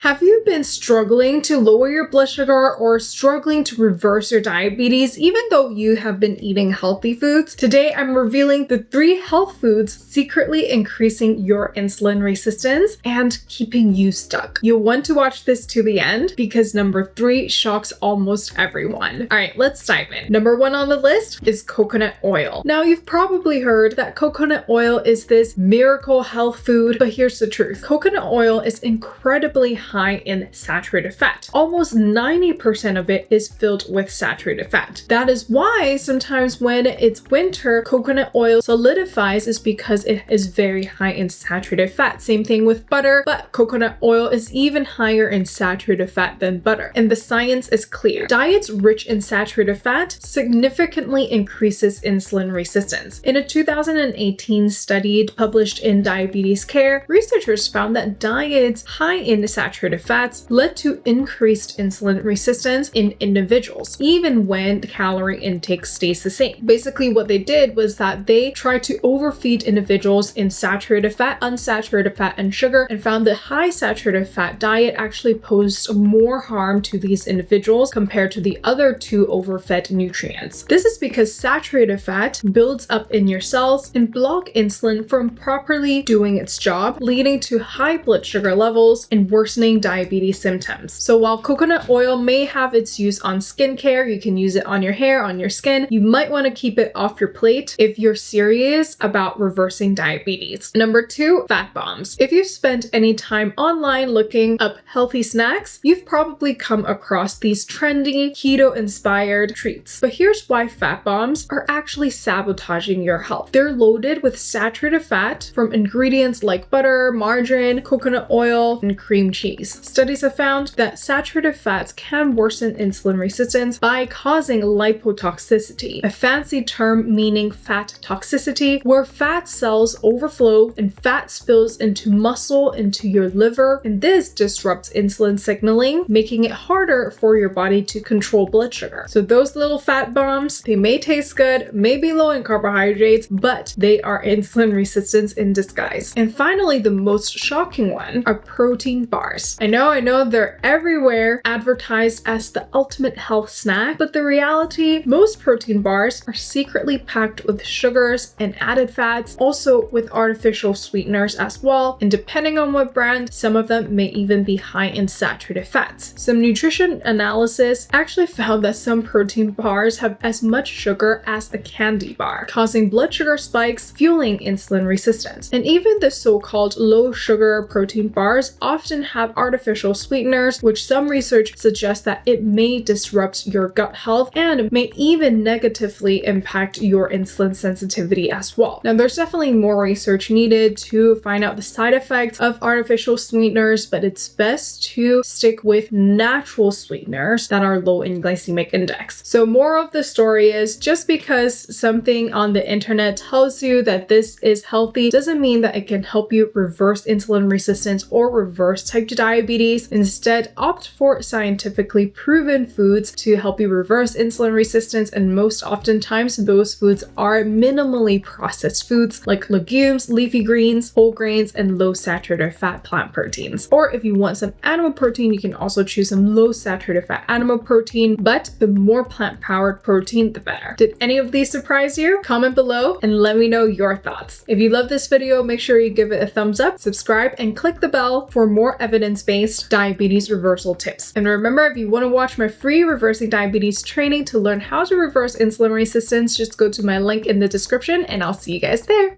Have you been struggling to lower your blood sugar or struggling to reverse your diabetes even though you have been eating healthy foods? Today, I'm revealing the 3 health foods secretly increasing your insulin resistance and keeping you stuck. You'll want to watch this to the end because number 3 shocks almost everyone. All right, let's dive in. Number 1 on the list is coconut oil. Now, you've probably heard that coconut oil is this miracle health food, but here's the truth. Coconut oil is incredibly high in saturated fat. Almost 90% of it is filled with saturated fat. That is why sometimes when it's winter, coconut oil solidifies is because it is very high in saturated fat. Same thing with butter, but coconut oil is even higher in saturated fat than butter. And the science is clear. Diets rich in saturated fat significantly increases insulin resistance. In a 2018 study published in Diabetes Care, researchers found that diets high in saturated fats led to increased insulin resistance in individuals, even when the calorie intake stays the same. Basically, what they did was that they tried to overfeed individuals in saturated fat, unsaturated fat, and sugar, and found that high saturated fat diet actually posed more harm to these individuals compared to the other 2 overfed nutrients. This is because saturated fat builds up in your cells and block insulin from properly doing its job, leading to high blood sugar levels and worsening diabetes symptoms. So while coconut oil may have its use on skincare, you can use it on your hair, on your skin, you might want to keep it off your plate if you're serious about reversing diabetes. Number 2, fat bombs. If you've spent any time online looking up healthy snacks, you've probably come across these trendy, keto-inspired treats. But here's why fat bombs are actually sabotaging your health. They're loaded with saturated fat from ingredients like butter, margarine, coconut oil, and cream cheese. Studies have found that saturated fats can worsen insulin resistance by causing lipotoxicity, a fancy term meaning fat toxicity, where fat cells overflow and fat spills into muscle, into your liver, and this disrupts insulin signaling, making it harder for your body to control blood sugar. So those little fat bombs, they may taste good, may be low in carbohydrates, but they are insulin resistance in disguise. And finally, the most shocking one are protein bars. I know they're everywhere, advertised as the ultimate health snack, but the reality, most protein bars are secretly packed with sugars and added fats, also with artificial sweeteners as well, and depending on what brand, some of them may even be high in saturated fats. Some nutrition analysis actually found that some protein bars have as much sugar as a candy bar, causing blood sugar spikes, fueling insulin resistance. And even the so-called low sugar protein bars often have artificial sweeteners, which some research suggests that it may disrupt your gut health and may even negatively impact your insulin sensitivity as well. Now, there's definitely more research needed to find out the side effects of artificial sweeteners, but it's best to stick with natural sweeteners that are low in glycemic index. So moral of the story is, just because something on the internet tells you that this is healthy doesn't mean that it can help you reverse insulin resistance or reverse type 2 diabetes. Instead, opt for scientifically proven foods to help you reverse insulin resistance, and most oftentimes those foods are minimally processed foods like legumes, leafy greens, whole grains, and low saturated fat plant proteins. Or if you want some animal protein, you can also choose some low saturated fat animal protein, but the more plant-powered protein, the better. Did any of these surprise you? Comment below and let me know your thoughts. If you love this video, make sure you give it a thumbs up, subscribe, and click the bell for more evidence-based diabetes reversal tips. And remember, if you want to watch my free reversing diabetes training to learn how to reverse insulin resistance, just go to my link in the description and I'll see you guys there.